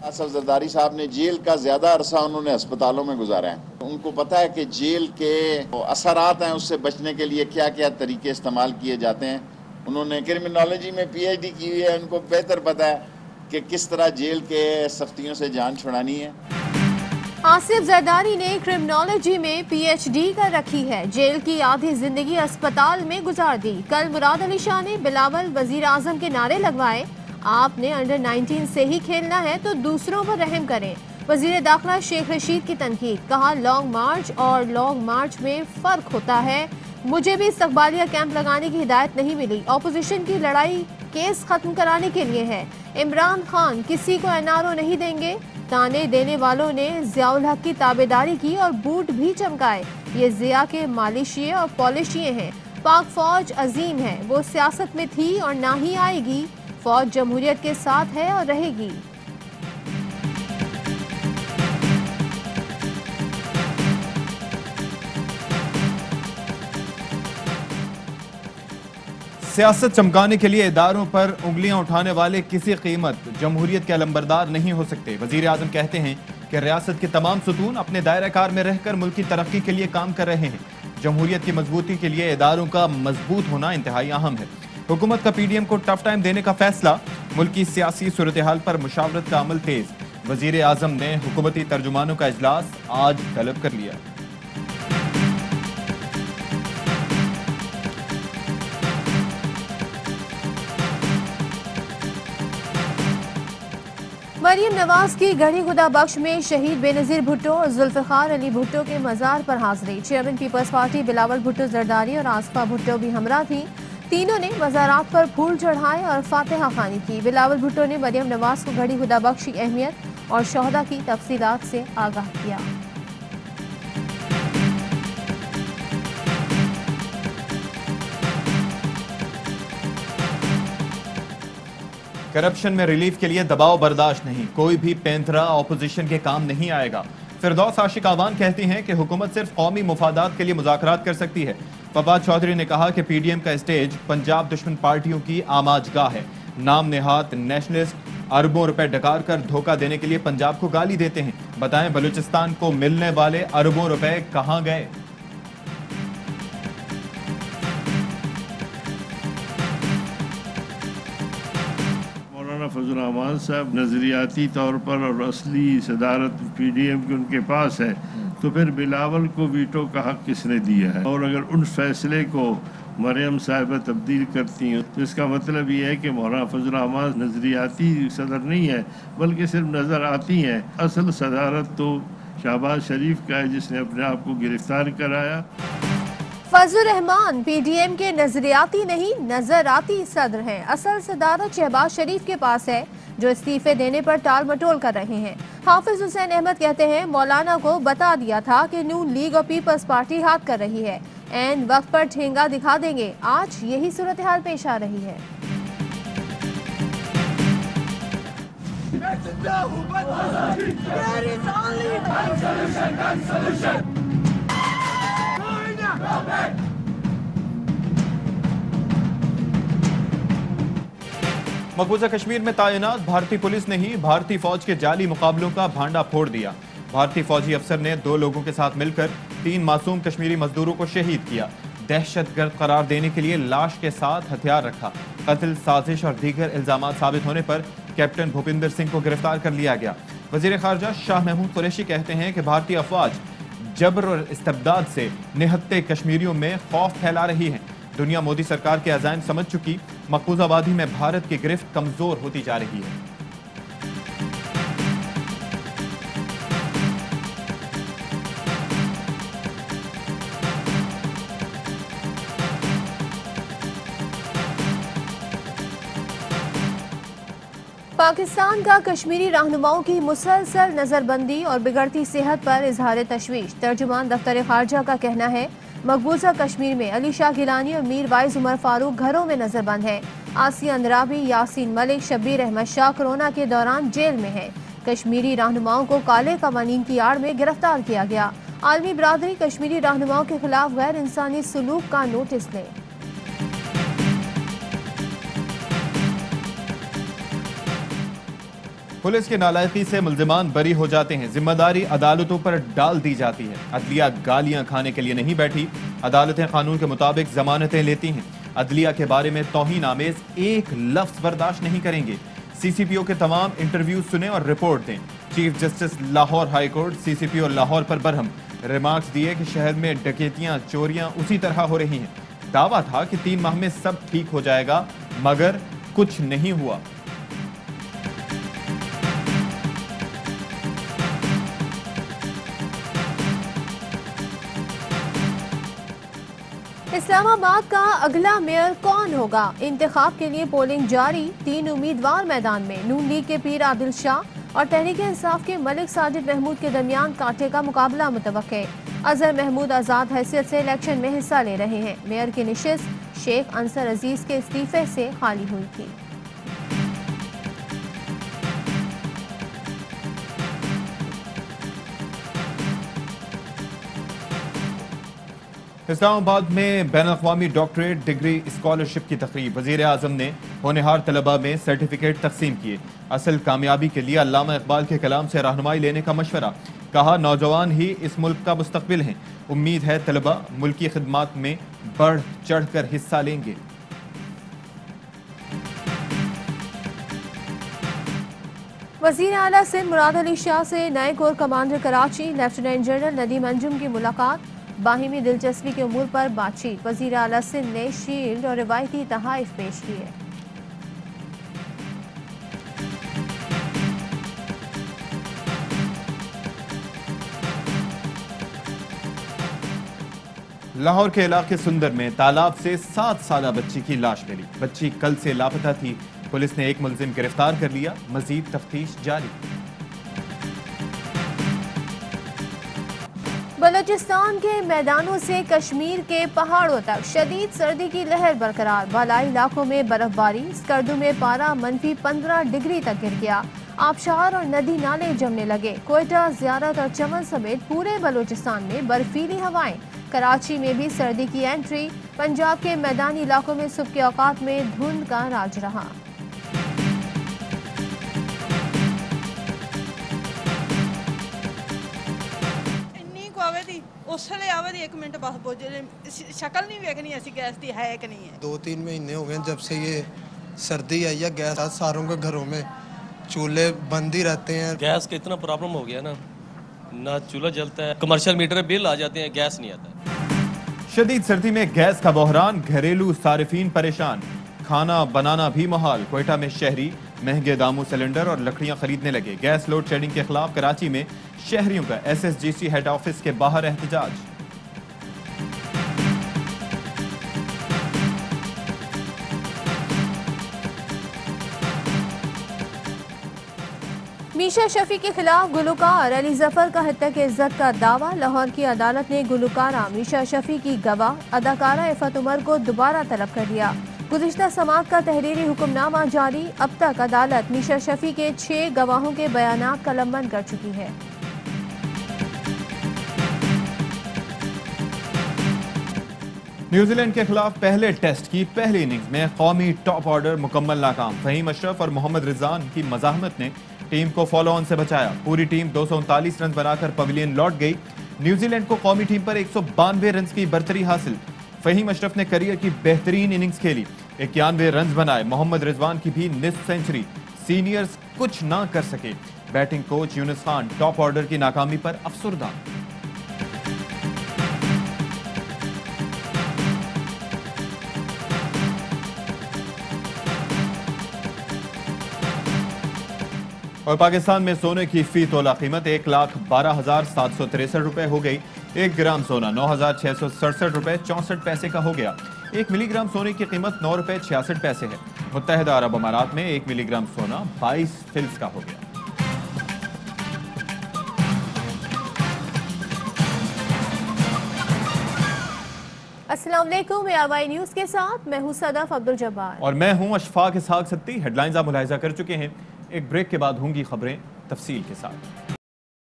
असफ जरदारी साहब ने जेल का ज्यादा अरसा उन्होंने अस्पतालों में गुजारा है, उनको पता है कि जेल के असरात हैं उससे बचने के लिए क्या क्या तरीके इस्तेमाल किए जाते हैं। उन्होंने क्रिमिनोलॉजी में PhD की हुई है, उनको बेहतर पता है कि किस तरह जेल के सख्तियों से जान छुड़ानी है। आसिफ जरदारी ने क्रिमिनोलॉजी में PhD कर रखी है, जेल की आधी जिंदगी अस्पताल में गुजार दी। कल मुराद अली शाह ने बिलावल वजीर आजम के नारे लगवाए, आपने अंडर 19 से ही खेलना है तो दूसरों पर रहम करें। वजीर दाखिला शेख रशीद की तनकीद, कहा लॉन्ग मार्च और लॉन्ग मार्च में फर्क होता है। मुझे भी इस्तकबालिया कैंप लगाने की हिदायत नहीं मिली, ऑपोजिशन की लड़ाई केस खत्म कराने के लिए है। इमरान खान किसी को NRO नहीं देंगे, ताने देने वालों ने जियाउल हक की ताबेदारी की और बूट भी चमकाए। ये जिया के मालिशिये और पॉलिशिये हैं। पाक फौज अजीम है, वो सियासत में थी और ना ही आएगी। फौज जमहूरियत के साथ है और रहेगी। सियासत चमकाने के लिए इदारों पर उंगलियां उठाने वाले किसी कीमत जमहूरियत के अलंबरदार नहीं हो सकते। वजीर आजम कहते हैं कि रियासत के तमाम सुतून अपने दायरा कार में रहकर मुल्क की तरक्की के लिए काम कर रहे हैं। जमहूरियत की मजबूती के लिए इदारों का मजबूत होना इंतहाई अहम है। हुकूमत का PDM को टफ टाइम देने का फैसला, मुल्क की सियासी सूरत हाल पर मुशावरत का अमल तेज। वजीर आजम ने हुकूमती तर्जुमानों का इजलास आज तलब कर लिया। मरियम नवाज की गढ़ी खुदा बख्श में शहीद बेनजीर भुट्टो और जुल्फिकार अली भुट्टो के मजार पर हाजिरी। Chairman People's party Bilawal Bhutto Zardari और आसफा भुट्टो भी हमरा थी। तीनों ने मजारात पर फूल चढ़ाए और फातिहा खानी की। बिलावल भुट्टो ने मरियम नवाज को गढ़ी खुदा बख्श की अहमियत और शोहदा की तफसीलात से आगाह किया। करप्शन में रिलीफ के लिए दबाव बर्दाश्त नहीं, कोई भी पैंतरा ऑपोजिशन के काम नहीं आएगा। फिरदौस आशिक आवान कहती हैं कि हुकूमत सिर्फ कौमी मुफादात के लिए मुज़ाकरात कर सकती है। फवाद चौधरी ने कहा कि PDM का स्टेज पंजाब दुश्मन पार्टियों की आमाजगाह है। नाम नेहात नेशनलिस्ट अरबों रुपए डकार कर धोखा देने के लिए पंजाब को गाली देते हैं। बताएं बलूचिस्तान को मिलने वाले अरबों रुपए कहां गए? फजल रहमान साहब नजरियाती तौर पर और असली सदारत PDM की उनके पास है, तो फिर बिलावल को वीटो का हक किसने दिया है? और अगर उन फैसले को मरियम साहिबा तब्दील करती हैं तो इसका मतलब ये है कि मौलाना फजल रहमान नजरियाती सदर नहीं है बल्कि सिर्फ नज़र आती हैं। असल सदारत तो शहबाज शरीफ का है जिसने अपने आप को गिरफ्तार कराया। फजल रहमान PDM के नजरियाती नहीं नजराती सदर हैं। असल सदारत शहबाज शरीफ के पास है जो इस्तीफे देने पर टाल मटोल कर रहे हैं। हाफिज हुसैन अहमद कहते हैं मौलाना को बता दिया था कि नून लीग और पीपल्स पार्टी हाथ कर रही है, एन वक्त पर ठेंगा दिखा देंगे। आज यही सूरत हाल पेश आ रही है। मकबूजा कश्मीर में तैनात भारतीय पुलिस ने ही भारतीय फौज के जाली मुकाबलों का भांडा फोड़ दिया। भारतीय फौजी अफसर ने 2 लोगों के साथ मिलकर 3 मासूम कश्मीरी मजदूरों को शहीद किया। दहशतगर्द करार देने के लिए लाश के साथ हथियार रखा। कत्ल, साजिश और दीगर इल्जामात साबित होने पर कैप्टन भूपिंदर सिंह को गिरफ्तार कर लिया गया। वजीर खारजा शाह महमूद कुरैशी कहते हैं कि भारतीय अफवाज जबर और इस्तबदाद से निहत्ते कश्मीरियों में खौफ फैला रही है। दुनिया मोदी सरकार के अज़ाइम समझ चुकी, मकबूजा वादी में भारत की गिरफ्त कमजोर होती जा रही है। पाकिस्तान का कश्मीरी रहनुमाओं की मुसलसल नजरबंदी और बिगड़ती सेहत पर इजहार तशवीश। तर्जुमान दफ्तर खारजा का कहना है मकबूजा कश्मीर में अली शाह गिलानी और मीर वाइज उमर फारूक घरों में नजरबंद है। आसिया अंद्राबी, यासीन मलिक, शब्बीर अहमद शाह कोरोना के दौरान जेल में है। कश्मीरी रहनुमाओं को काले कवानीन की आड़ में गिरफ्तार किया गया। आलमी बरादरी कश्मीरी रहनुमाओं के खिलाफ गैर इंसानी सलूक का नोटिस ले। पुलिस की नालायकी से मुल्जिमान बरी हो जाते हैं, जिम्मेदारी अदालतों पर डाल दी जाती है। अदलिया गालियां खाने के लिए नहीं बैठी, अदालतें कानून के मुताबिक जमानतें लेती हैं। अदलिया के बारे में तौहीन आमेज एक लफ्ज बर्दाश्त नहीं करेंगे। सीसीपीओ के तमाम इंटरव्यू सुने और रिपोर्ट दें। Chief justice Lahore high court CCPO Lahore पर बरहम, रिमार्क्स दिए कि शहर में डकैतियां चोरियां उसी तरह हो रही हैं। दावा था कि 3 माह में सब ठीक हो जाएगा, मगर कुछ नहीं हुआ। इस्लामाबाद का अगला मेयर कौन होगा? इंतखाब के लिए पोलिंग जारी। 3 उम्मीदवार मैदान में। नून लीग के पीर आदिल शाह और तहरीक इंसाफ के मलिक साजिद महमूद के दरमियान कांटे का मुकाबला मुतवक्के। अजहर महमूद आजाद हैसियत से इलेक्शन में हिस्सा ले रहे हैं। मेयर की निशिस्त शेख अंसर अजीज के इस्तीफे से खाली हुई थी। इस्लामाबाद में बैन-अ-क़वामी डॉक्टरेट डिग्री स्कॉलरशिप की तकरीब। वज़ीर आज़म ने होनहार तलबा में सर्टिफिकेट तकसीम किए। असल कामयाबी के लिए अल्लामा इकबाल के कलाम से रहनुमाई लेने का मशवरा। कहा, नौजवान ही इस मुल्क का मुस्तकबिल हैं। उम्मीद है तलबा मुल्की खिदमात में बढ़ चढ़ कर हिस्सा लेंगे। वज़ीर आला सिंध मुराद अली शाह से नए core commander Karachi lieutenant general Nadeem Anjum की मुलाकात। बाहिमी दिलचस्पी के उमूर पर बातचीत। वज़ीर आला सिंध ने शील्ड और रिवायती तहाइफ पेश किए। लाहौर के इलाके सुंदर में तालाब से 7 साला बच्ची की लाश मिली। बच्ची कल से लापता थी। पुलिस ने एक मुलजिम गिरफ्तार कर लिया। मजीद तफ्तीश जारी। बलोचिस्तान के मैदानों से कश्मीर के पहाड़ों तक शदीद सर्दी की लहर बरकरार। बालाई इलाकों में बर्फबारी। स्कर्दू में पारा -15 डिग्री तक गिर गया। आबशार और नदी नाले जमने लगे। कोयटा, ज़ियारत और चमन समेत पूरे बलोचिस्तान में बर्फीली हवाएं। कराची में भी सर्दी की एंट्री। पंजाब के मैदानी इलाकों में सुबह के औकात में धुंध का राज रहा। उसले आवे 1 मिनट बस बोझे शक्ल नहीं देखनी ऐसी गैस की है कि नहीं है। 2-3 महीने हो गए जब से ये सर्दी आई है। गैस सारों के घरों में चूल्हे बंद ही रहते हैं। गैस का इतना प्रॉब्लम हो गया ना चूल्हा जलता है, कमर्शियल मीटर बिल आ जाते हैं, गैस नहीं आता। शदीद सर्दी में गैस का बहरान, घरेलू सारिफीन परेशान। खाना बनाना भी मुहाल। कोयटा में शहरी महंगे दामों सिलेंडर और लकड़ियां खरीदने लगे। गैस लोड शेडिंग के खिलाफ कराची में शहरियों का SSGC हेड ऑफिस के बाहर एहतजाज। मीशा शफी के खिलाफ गुलकार अली जफर का हत्या इज्जत का दावा। लाहौर की अदालत ने गुलकारा मीशा शफी की गवाह अदाकारा इफ़त उमर को दोबारा तलब कर लिया। गुज़िश्ता समाअत का तहरीरी हुक्मनामा जारी। अब तक अदालत मीशा शफी के 6 गवाहों के बयानात कलमबंद कर चुकी है। न्यूजीलैंड के खिलाफ पहले टेस्ट की पहली इनिंग्स में कौमी टॉप ऑर्डर मुकम्मल नाकाम। फहीम अशरफ और मोहम्मद रिजवान की मज़ाहमत ने टीम को फॉलो ऑन से बचाया। पूरी टीम 239 रन बनाकर पवेलियन लौट गई। न्यूजीलैंड को कौमी टीम पर 192 रन की बर्तरी हासिल। फहीम अशरफ ने करियर की बेहतरीन इनिंग्स खेली, 91 रन बनाए। मोहम्मद रिजवान की भी निस्फ सेंचुरी। सीनियर्स कुछ ना कर सके। Batting coach Yunus Khan top order की नाकामी पर अफसुर्दा। और पाकिस्तान में सोने की फी तोला कीमत 1,12,763 रुपए हो गई। 1 ग्राम सोना 9,667 रुपए 64 पैसे का हो गया। 1 मिलीग्राम सोने की कीमत 9 रुपए 66 पैसे है। मुत्तहिदा अरब अमारात में 1 मिलीग्राम सोना 22 फिल्स का हो गया। अस्सलाम वालेकुम, ARY न्यूज़ के साथ मैं हूं सदफ अब्दुल जब्बार और मैं हूं अशफाक इसहाक सत्ती। हेडलाइंस आप मुलाहिजा कर चुके हैं। एक ब्रेक के बाद होंगी खबरें तफसील के साथ।